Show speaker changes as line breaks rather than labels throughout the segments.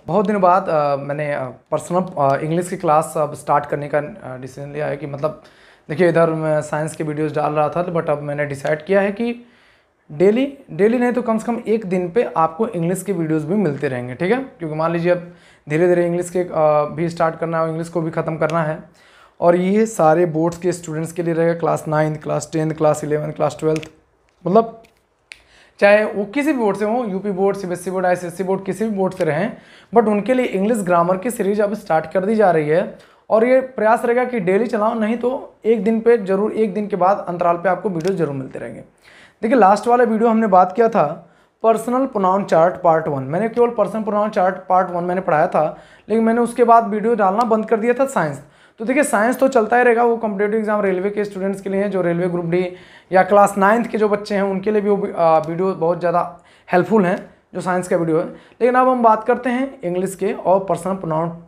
बहुत दिनों बाद मैंने पर्सनल इंग्लिश की क्लास अब स्टार्ट करने का डिसीजन लिया है कि मतलब देखिए, इधर मैं साइंस के वीडियोस डाल रहा था, बट अब मैंने डिसाइड किया है कि डेली नहीं तो कम से कम एक दिन पे आपको इंग्लिश के वीडियोस भी मिलते रहेंगे, ठीक है। क्योंकि मान लीजिए अब धीरे धीरे इंग्लिश के भी स्टार्ट करना है और इंग्लिश को भी ख़त्म करना है, और ये सारे बोर्ड्स के स्टूडेंट्स के लिए रहेगा। क्लास 9, क्लास 10, क्लास 11, क्लास 12, मतलब चाहे वो किसी भी बोर्ड से हो, UP board, CBSE board, ICSE board, किसी भी बोर्ड से रहें, बट उनके लिए इंग्लिश ग्रामर की सीरीज अब स्टार्ट कर दी जा रही है। और ये प्रयास रहेगा कि डेली चलाओ, नहीं तो एक दिन पे जरूर, एक दिन के बाद अंतराल पे आपको वीडियो जरूर मिलते रहेंगे। देखिए, लास्ट वाले वीडियो हमने बात किया था पर्सनल प्रोनाउन चार्ट पार्ट 1। मैंने केवल पर्सनल प्रोनाउन चार्ट पार्ट 1 मैंने पढ़ाया था, लेकिन मैंने उसके बाद वीडियो डालना बंद कर दिया था साइंस। तो देखिए, साइंस तो चलता ही रहेगा, वो कॉम्पिटेटिव एग्जाम रेलवे के स्टूडेंट्स के लिए है, जो रेलवे ग्रुप डी या क्लास 9th के जो बच्चे हैं उनके लिए भी वो वीडियो बहुत ज़्यादा हेल्पफुल हैं, जो साइंस का वीडियो है। लेकिन अब हम बात करते हैं इंग्लिश के और पर्सनल प्रोनाउन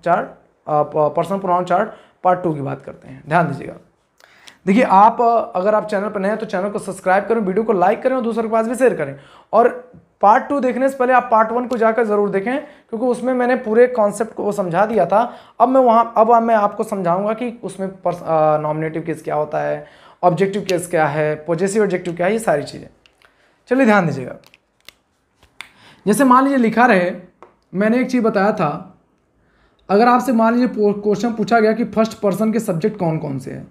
चार्ट पार्ट 2 की बात करते हैं। ध्यान दीजिएगा। देखिए, अगर आप चैनल पर नए हैं तो चैनल को सब्सक्राइब करें, वीडियो को लाइक करें और दूसरों के पास भी शेयर करें। और पार्ट 2 देखने से पहले आप पार्ट 1 को जाकर जरूर देखें, क्योंकि उसमें मैंने पूरे कॉन्सेप्ट को समझा दिया था। अब मैं आपको समझाऊंगा कि उसमें नॉमिनेटिव केस क्या होता है, ऑब्जेक्टिव केस क्या है, पॉजेसिव एडजेक्टिव क्या है, ये सारी चीज़ें। चलिए ध्यान दीजिएगा। जैसे मान लीजिए लिखा रहे, मैंने एक चीज़ बताया था, अगर आपसे मान लीजिए क्वेश्चन पूछा गया कि फर्स्ट पर्सन के सब्जेक्ट कौन कौन से हैं,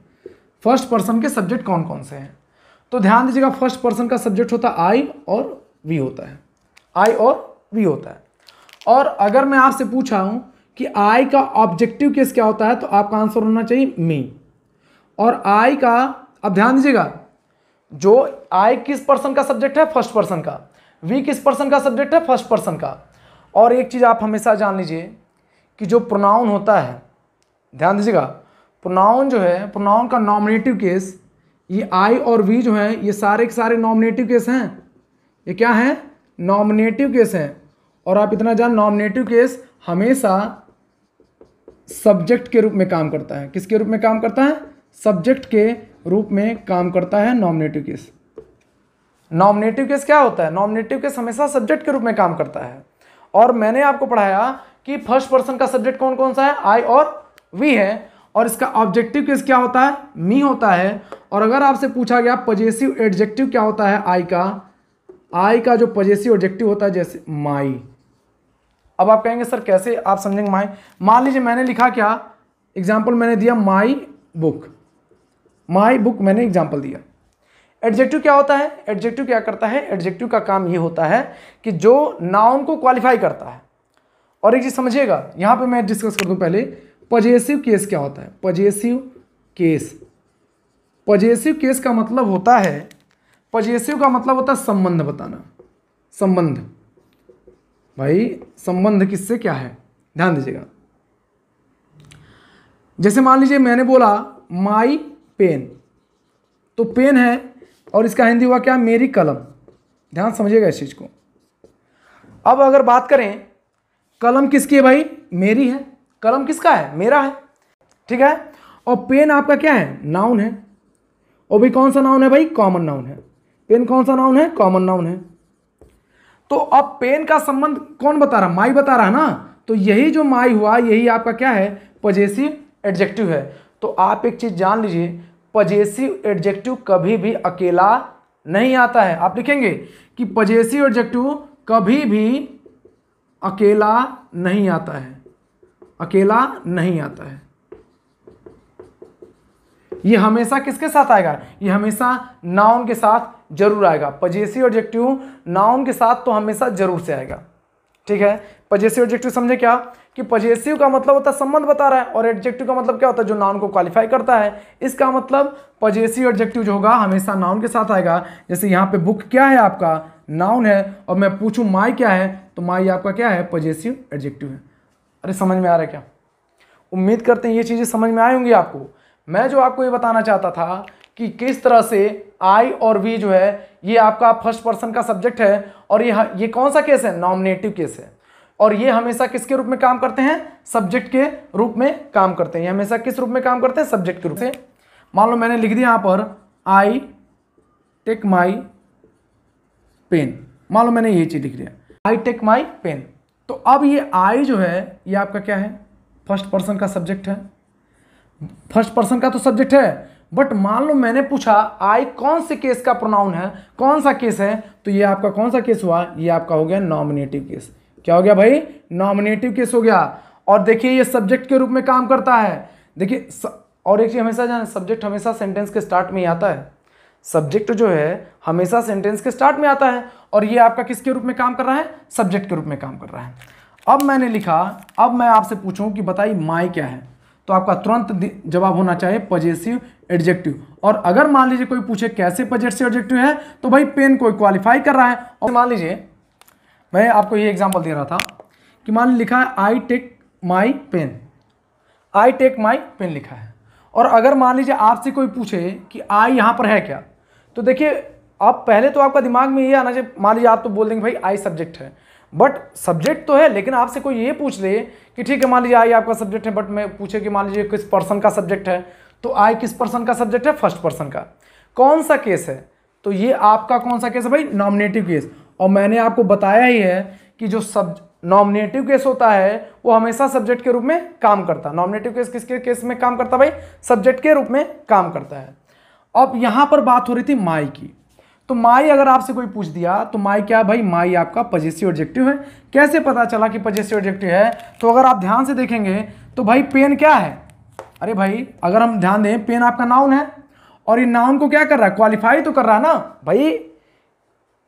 फर्स्ट पर्सन के सब्जेक्ट कौन कौन से हैं, तो ध्यान दीजिएगा, फर्स्ट पर्सन का सब्जेक्ट होता है आई और वी होता है, आई और वी होता है। और अगर मैं आपसे पूछा हूं कि आई का ऑब्जेक्टिव केस क्या होता है, तो आपका आंसर होना चाहिए मी। और आई का, अब ध्यान दीजिएगा, जो आई किस पर्सन का सब्जेक्ट है, फर्स्ट पर्सन का, वी किस पर्सन का सब्जेक्ट है, फर्स्ट पर्सन का। और एक चीज आप हमेशा जान लीजिए कि जो प्रोनाउन होता है, ध्यान दीजिएगा, प्रोनाउन जो है, प्रोनाउन का नॉमिनेटिव केस, ये आई और वी जो है, ये सारे के सारे नॉमिनेटिव केस हैं। ये क्या है? नॉमिनेटिव केस हैं। और आप इतना जान, नॉमिनेटिव केस हमेशा सब्जेक्ट के रूप में काम करता है। किसके रूप में काम करता है? सब्जेक्ट के रूप में काम करता है नॉमिनेटिव केस। नॉमिनेटिव केस क्या होता है? नॉमिनेटिव केस हमेशा सब्जेक्ट के रूप में काम करता है। और मैंने आपको पढ़ाया कि फर्स्ट पर्सन का सब्जेक्ट कौन कौन सा है, आई और वी है, और इसका ऑब्जेक्टिव केस क्या होता है, मी होता है। और अगर आपसे पूछा गया पॉजेसिव एडजेक्टिव क्या होता है आई का जो पॉजेसिव एडजेक्टिव होता है, जैसे माई। अब आप कहेंगे सर कैसे आप समझेंगे माई? मान लीजिए मैंने लिखा क्या, एग्जाम्पल मैंने दिया माई बुक, मैंने एग्जाम्पल दिया। एडजेक्टिव क्या होता है? एडजेक्टिव क्या करता है? एडजेक्टिव का काम ये होता है कि जो नाउन को क्वालिफाई करता है। और एक चीज समझिएगा, यहां पे मैं डिस्कस कर दूं पहले, पॉजेसिव केस क्या होता है? पॉजेसिव केस का मतलब होता है, पॉजेसिव का मतलब होता है संबंध बताना। संबंध, भाई संबंध किससे क्या है, ध्यान दीजिएगा। जैसे मान लीजिए मैंने बोला माई पेन, तो पेन है और इसका हिंदी हुआ क्या? मेरी कलम। ध्यान समझिएगा इस चीज को। अब अगर बात करें, कलम किसकी है भाई? मेरी है। कलम किसका है? मेरा है, ठीक है। और पेन आपका क्या है? नाउन है। और भी कौन सा नाउन है भाई? कॉमन नाउन है। पेन कौन सा नाउन है? कॉमन नाउन है। तो अब पेन का संबंध कौन बता रहा? माई बता रहा है ना। तो यही जो माई हुआ, यही आपका क्या है? पॉजेसिव एडजेक्टिव है। तो आप एक चीज जान लीजिए, पॉजेसिव एडजेक्टिव कभी भी अकेला नहीं आता है। आप लिखेंगे कि पॉजेसिव एडजेक्टिव कभी भी अकेला नहीं आता है, अकेला नहीं आता है। ये हमेशा किसके साथ आएगा? ये हमेशा नाउन के साथ जरूर आएगा। पॉजेसिव एडजेक्टिव नाउन के साथ तो हमेशा जरूर से आएगा, ठीक है। पॉजेसिव एडजेक्टिव समझे क्या? कि पॉजेसिव का मतलब होता है संबंध बता रहा है, और एडजेक्टिव का मतलब क्या होता है? जो नाउन को क्वालिफाई करता है। इसका मतलब पॉजेसिव एडजेक्टिव जो होगा हमेशा नाउन के साथ आएगा। जैसे यहाँ पे बुक क्या है? आपका नाउन है, और मैं पूछूं माई क्या है, तो माई आपका क्या है? पॉजेसिव एडजेक्टिव है। अरे समझ में आ रहा है क्या? उम्मीद करते हैं ये चीजें समझ में आई होंगी आपको। मैं जो आपको ये बताना चाहता था कि किस तरह से आई और वी जो है, ये आपका फर्स्ट पर्सन का सब्जेक्ट है, और ये कौन सा केस है? नॉमिनेटिव केस है। और ये हमेशा किसके रूप में काम करते हैं? सब्जेक्ट के रूप में काम करते हैं। ये हमेशा किस रूप में काम करते हैं? सब्जेक्ट के रूप से। मान लो मैंने लिख दिया यहां पर आई टेक माई पेन, मान लो मैंने ये चीज लिख दिया, आई टेक माई पेन। तो अब ये आई जो है ये आपका क्या है, फर्स्ट पर्सन का सब्जेक्ट है, फर्स्ट पर्सन का तो सब्जेक्ट है, बट मान लो मैंने पूछा आई कौन से केस का प्रोनाउन है, कौन सा केस है, तो ये आपका कौन सा केस हुआ, ये आपका हो गया नॉमिनेटिव केस। क्या हो गया भाई, नॉमिनेटिव केस हो गया। और देखिए ये सब्जेक्ट के रूप में काम करता है। देखिए और एक चीज हमेशा जाने, सब्जेक्ट हमेशा सेंटेंस के स्टार्ट में ही आता है, सब्जेक्ट जो है हमेशा सेंटेंस के स्टार्ट में आता है, और ये आपका किसके रूप में काम कर रहा है, सब्जेक्ट के रूप में काम कर रहा है। अब मैंने लिखा, अब मैं आपसे पूछूं कि बताइए माई क्या है, तो आपका तुरंत जवाब होना चाहिए पजेसिव एडजेक्टिव। और अगर मान लीजिए कोई पूछे कैसे पजेसिव एडजेक्टिव है, तो भाई पेन को क्वालिफाई कर रहा है। और मान लीजिए मैं आपको ये एग्जांपल दे रहा था कि मान लिखा है I take my pen, I take my pen लिखा है, और अगर मान लीजिए आपसे कोई पूछे कि आई यहाँ पर है क्या, तो देखिए अब पहले तो आपका दिमाग में ये आना चाहिए, मान लीजिए आप तो बोल देंगे भाई आई सब्जेक्ट है, बट सब्जेक्ट तो है, लेकिन आपसे कोई ये पूछ ले कि ठीक है मान लीजिए आई आपका सब्जेक्ट है, बट मैं पूछे कि मान लीजिए किस पर्सन का सब्जेक्ट है, तो आई किस पर्सन का सब्जेक्ट है, फर्स्ट पर्सन का। कौन सा केस है, तो ये आपका कौन सा केस है भाई, नॉमिनेटिव केस। और मैंने आपको बताया ही है कि जो नॉमिनेटिव केस होता है वो हमेशा सब्जेक्ट के रूप में काम करता है। नॉमिनेटिव केस किसके केस में काम करता है भाई, सब्जेक्ट के रूप में काम करता है। अब यहां पर बात हो रही थी माई की, तो माई अगर आपसे कोई पूछ दिया तो माई क्या भाई, माई आपका पजेसिव एडजेक्टिव है। कैसे पता चला कि पजेसिव एडजेक्टिव है, तो अगर आप ध्यान से देखेंगे तो भाई पेन क्या है, अरे भाई अगर हम ध्यान दें पेन आपका नाउन है, और ये नाउन को क्या कर रहा है, क्वालिफाई तो कर रहा है ना भाई।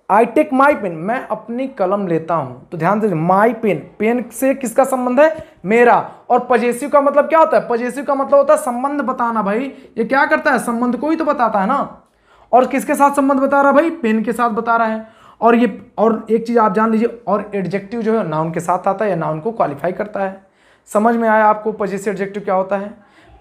आई टेक माई पेन, मैं अपनी कलम लेता हूं, तो ध्यान दीजिए माई पेन, पेन से किसका संबंध है, मेरा। और पजेसिव का मतलब क्या होता है, पजेसिव का मतलब होता है संबंध बताना। भाई ये क्या करता है, संबंध को ही तो बताता है ना, और किसके साथ संबंध बता रहा है भाई, पेन के साथ बता रहा है। और ये और एक चीज आप जान लीजिए, और एडजेक्टिव जो है नाउन के साथ आता है या नाउन को क्वालिफाई करता है। समझ में आया आपको पजेसिव एडजेक्टिव क्या होता है।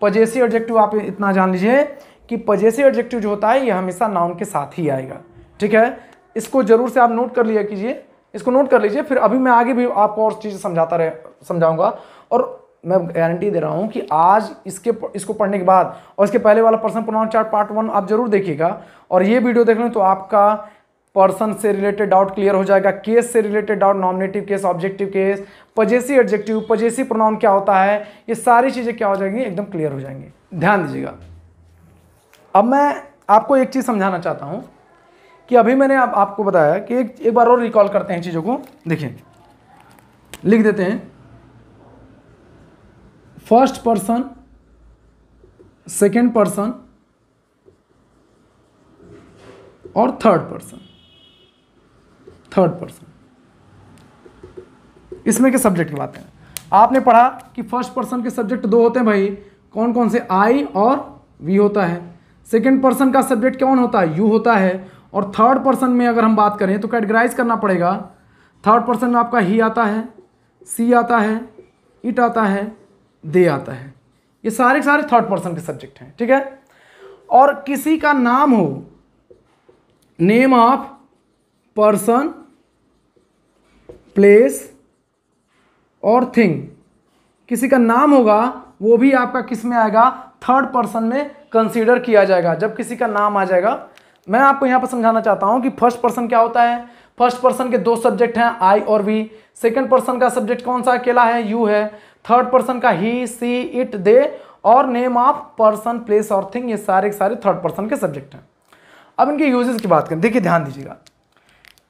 पजेसिव एडजेक्टिव आप इतना जान लीजिए कि पजेसिव एडजेक्टिव जो होता है ये हमेशा नाउन के साथ ही आएगा, ठीक है। इसको जरूर से आप नोट कर लिया कीजिए, इसको नोट कर लीजिए, फिर अभी मैं आगे भी आपको और चीज़ समझाऊंगा। और मैं गारंटी दे रहा हूं कि आज इसको पढ़ने के बाद और इसके पहले वाला पर्सन प्रोनाउन चार्ट पार्ट 1 आप जरूर देखिएगा, और ये वीडियो देख लें तो आपका पर्सन से रिलेटेड डाउट क्लियर हो जाएगा, केस से related doubt, nominative case, objective case, possessive adjective, possessive pronoun क्या होता है, ये सारी चीज़ें क्या हो जाएंगी, एकदम क्लियर हो जाएंगी। ध्यान दीजिएगा। अब मैं आपको एक चीज़ समझाना चाहता हूँ कि अभी मैंने आपको बताया कि एक बार और रिकॉल करते हैं चीज़ों को। देखिए लिख देते हैं फर्स्ट पर्सन, सेकेंड पर्सन और थर्ड पर्सन। इसमें के सब्जेक्ट की बात है। आपने पढ़ा कि फर्स्ट पर्सन के सब्जेक्ट दो होते हैं भाई, कौन कौन से, आई और वी होता है। सेकेंड पर्सन का सब्जेक्ट कौन होता है, यू होता है। और थर्ड पर्सन में अगर हम बात करें तो कैटेगराइज करना पड़ेगा। थर्ड पर्सन में आपका ही आता है, सी आता है, इट आता है, दे आता है। ये सारे थर्ड पर्सन के सब्जेक्ट हैं, ठीक है। और किसी का नाम हो, नेम ऑफ पर्सन, प्लेस और थिंग, किसी का नाम होगा वो भी आपका किस में आएगा, थर्ड पर्सन में कंसीडर किया जाएगा जब किसी का नाम आ जाएगा। मैं आपको यहां पर समझाना चाहता हूं कि फर्स्ट पर्सन क्या होता है। फर्स्ट पर्सन के दो सब्जेक्ट हैं, आई और वी। सेकंड पर्सन का सब्जेक्ट कौन सा अकेला है, यू है। थर्ड पर्सन का ही, सी, इट, दे और नेम ऑफ पर्सन, प्लेस और थिंग, ये सारे थर्ड पर्सन के सब्जेक्ट हैं। अब इनके यूजेस की बात करें, देखिए ध्यान दीजिएगा।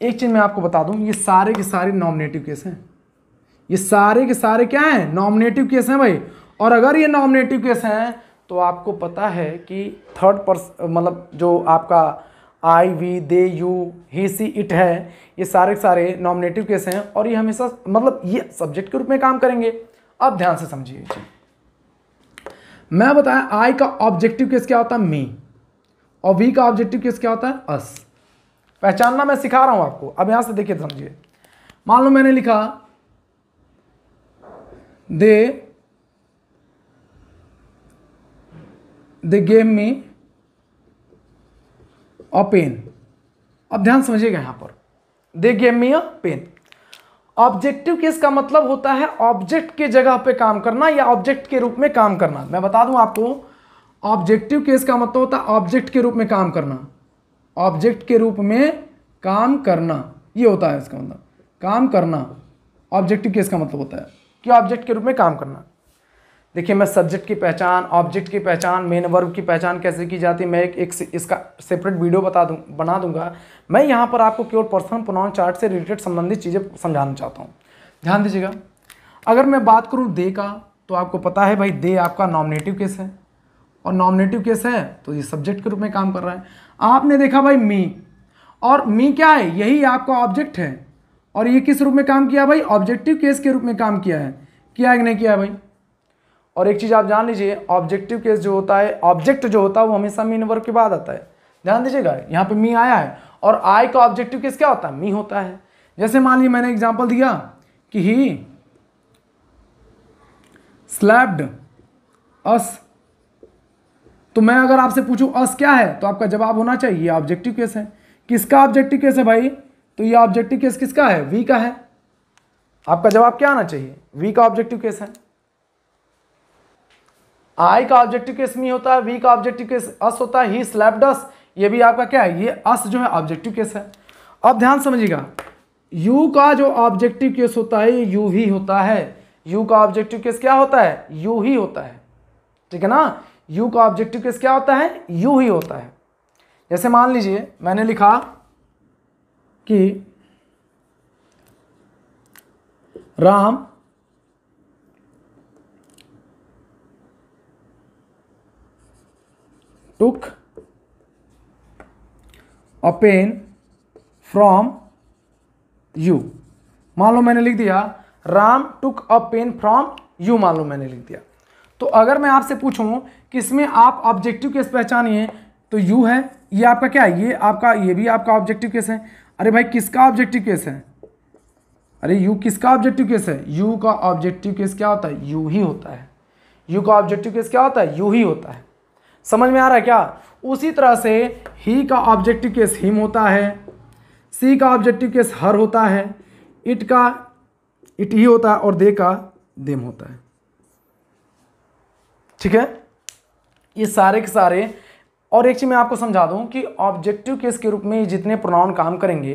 एक चीज मैं आपको बता दूं, ये सारे के सारे नॉमिनेटिव केस हैं। ये सारे के सारे क्या हैं, नॉमिनेटिव केस हैं भाई। और अगर ये नॉमिनेटिव केस हैं तो आपको पता है कि थर्ड पर्सन मतलब जो आपका I, we, they, you, he, she, it है, ये सारे नॉमिनेटिव केस हैं और ये हमेशा मतलब ये सब्जेक्ट के रूप में काम करेंगे। अब ध्यान से समझिए, मैं बताया आई का ऑब्जेक्टिव केस क्या होता है, मी, और वी का ऑब्जेक्टिव केस क्या होता है, अस। पहचानना मैं सिखा रहा हूं आपको। अब यहां से देखिए समझिए। मान लो मैंने लिखा दे गेव मी अ पेन। अब ध्यान समझिएगा यहां पर, they gave me a pen. Objective case का मतलब होता है ऑब्जेक्ट के जगह पे काम करना या ऑब्जेक्ट के रूप में काम करना। मैं बता दूं आपको, ऑब्जेक्टिव केस का मतलब होता है ऑब्जेक्ट के रूप में काम करना। ऑब्जेक्ट के रूप में काम करना, ये होता है इसका मतलब, काम करना। ऑब्जेक्टिव केस का मतलब होता है कि ऑब्जेक्ट के रूप में काम करना। देखिए मैं सब्जेक्ट की पहचान, ऑब्जेक्ट की पहचान, मेन वर्ब की पहचान कैसे की जाती है मैं एक इसका सेपरेट वीडियो बना दूंगा। मैं यहाँ पर आपको केवल पर्सनल प्रोनाउन चार्ट से रिलेटेड संबंधित चीज़ें समझाना चाहता हूँ। ध्यान दीजिएगा, अगर मैं बात करूँ दे का, तो आपको पता है भाई दे आपका नॉमिनेटिव केस है, और नॉमिनेटिव केस है तो ये सब्जेक्ट के रूप में काम कर रहा है। आपने देखा भाई मी, और मी क्या है, यही आपका ऑब्जेक्ट है, और ये किस रूप में काम किया भाई, ऑब्जेक्टिव केस के रूप में काम किया है कि नहीं किया है भाई। और एक चीज़ आप जान लीजिए, ऑब्जेक्टिव केस जो होता है, ऑब्जेक्ट जो होता है वो हमेशा मीन वर्ब के बाद आता है। ध्यान दीजिएगा, यहाँ पे मी आया है और आई का ऑब्जेक्टिव केस क्या होता है, मी होता है। जैसे मान लीजिए मैंने एग्जांपल दिया कि ही स्लैप्ड अस, तो मैं अगर आपसे पूछूं अस क्या है, तो आपका जवाब होना चाहिए ये ऑब्जेक्टिव केस है। किसका ऑब्जेक्टिव केस है भाई, तो ये ऑब्जेक्टिव केस किसका है, वी का है। आपका जवाब क्या आना चाहिए, वी का ऑब्जेक्टिव केस है। आई का ऑब्जेक्टिव केस मी होता है, वी का ऑब्जेक्टिव केस अस होता है, ही स्लैप्ड अस, ये भी आपका क्या है, ये अस जो है ऑब्जेक्टिव केस है। अब ध्यान समझिएगा, यू का जो ऑब्जेक्टिव केस होता है ये यू ही होता है। यू का ऑब्जेक्टिव केस क्या होता है, यू ही होता है, ठीक है ना। यू का ऑब्जेक्टिव केस क्या होता है, यू ही होता है। जैसे मान लीजिए मैंने लिखा कि राम टुक अ पेन फ्रॉम यू। मान लो मैंने लिख दिया राम टुक अ पेन फ्रॉम यू, मान लो मैंने लिख दिया। तो अगर मैं आपसे पूछूं कि इसमें आप ऑब्जेक्टिव केस पहचानिए, तो यू है, ये आपका क्या है, ये आपका, ये भी आपका ऑब्जेक्टिव केस है। अरे भाई किसका ऑब्जेक्टिव केस है, अरे यू किसका ऑब्जेक्टिव केस है, यू का ऑब्जेक्टिव केस क्या होता है, यू ही होता है। यू का ऑब्जेक्टिव केस क्या होता है, यू ही होता है। समझ में आ रहा है क्या। उसी तरह से ही का ऑब्जेक्टिव केस हिम होता है, सी का ऑब्जेक्टिव केस हर होता है, इट का इट ही होता है, और दे का देम होता है। ठीक है, ये सारे के सारे। और एक चीज मैं आपको समझा दूं कि ऑब्जेक्टिव केस के रूप में जितने प्रोनाउन काम करेंगे,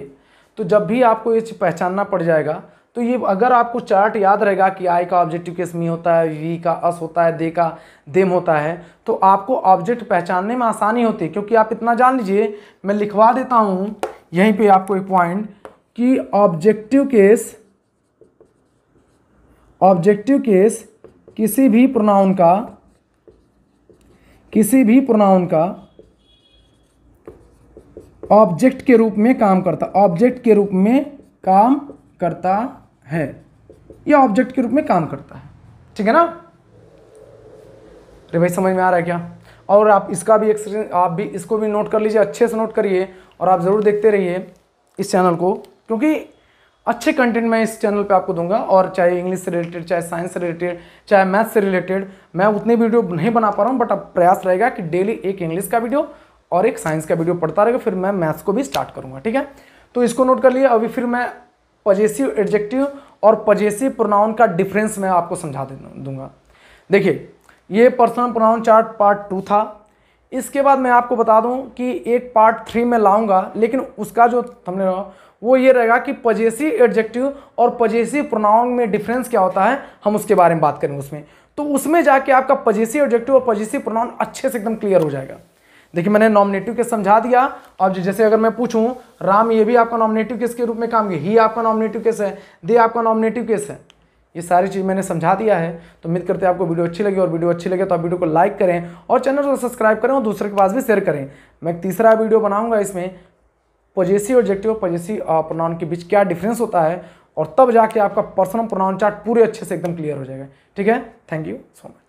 तो जब भी आपको ये चीज पहचानना पड़ जाएगा, तो ये अगर आपको चार्ट याद रहेगा कि आई का ऑब्जेक्टिव केस मी होता है, वी का अस होता है, दे का देम होता है, तो आपको ऑब्जेक्ट पहचानने में आसानी होती है। क्योंकि आप इतना जान लीजिए, मैं लिखवा देता हूं यहीं पे आपको एक पॉइंट कि ऑब्जेक्टिव केस किसी भी प्रोनाउन का ऑब्जेक्ट के रूप में काम करता, ऑब्जेक्ट के रूप में काम करता है, या ऑब्जेक्ट के रूप में काम करता है। ठीक है ना। अरे भाई समझ में आ रहा है क्या। और आप इसका भी आप भी इसको भी नोट कर लीजिए, अच्छे से नोट करिए, और आप ज़रूर देखते रहिए इस चैनल को, क्योंकि अच्छे कंटेंट मैं इस चैनल पे आपको दूंगा। और चाहे इंग्लिश से रिलेटेड, चाहे साइंस से रिलेटेड, चाहे मैथ से रिलेटेड, मैं उतने वीडियो नहीं बना पा रहा हूँ, बट अब प्रयास रहेगा कि डेली एक इंग्लिश का वीडियो और एक साइंस का वीडियो पढ़ता रहेगा, फिर मैं मैथ्स को भी स्टार्ट करूँगा। ठीक है, तो इसको नोट कर लिए। अभी फिर मैं पजेसिव एडजेक्टिव और पजेसिव प्रोनाउन का डिफरेंस मैं आपको समझा दूंगा। देखिए, ये पर्सनल प्रोनाउन चार्ट पार्ट 2 था। इसके बाद मैं आपको बता दूं कि एक पार्ट 3 में लाऊंगा, लेकिन उसका जो हमने वो ये रहेगा कि पजेसिव एडजेक्टिव और पजेसिव प्रोनाउन में डिफरेंस क्या होता है, हम उसके बारे में बात करेंगे उसमें। तो उसमें जाके आपका पजेसिव एडजेक्टिव और पजेसिव प्रोनाउन अच्छे से एकदम क्लियर हो जाएगा। देखिए, मैंने नॉमिनेटिव केस समझा दिया। अब जैसे अगर मैं पूछूं राम, ये भी आपका नॉमिनेटिव केस के रूप में काम किया, ही आपका नॉमिनेटिव केस है, दे आपका नॉमिनेटिव केस है। ये सारी चीज़ मैंने समझा दिया है। तो उम्मीद करते हैं आपको वीडियो अच्छी लगी, और वीडियो अच्छी लगे तो आप वीडियो को लाइक करें और चैनल को सब्सक्राइब करें और दूसरे के पास भी शेयर करें। मैं एक तीसरा वीडियो बनाऊंगा, इसमें पजेसिव एडजेक्टिव और पजेसिव प्रोनाउन के बीच क्या डिफरेंस होता है, और तब जाके आपका पर्सनल प्रोनाउन चार्ट पूरे अच्छे से एकदम क्लियर हो जाएगा। ठीक है, थैंक यू सो मच।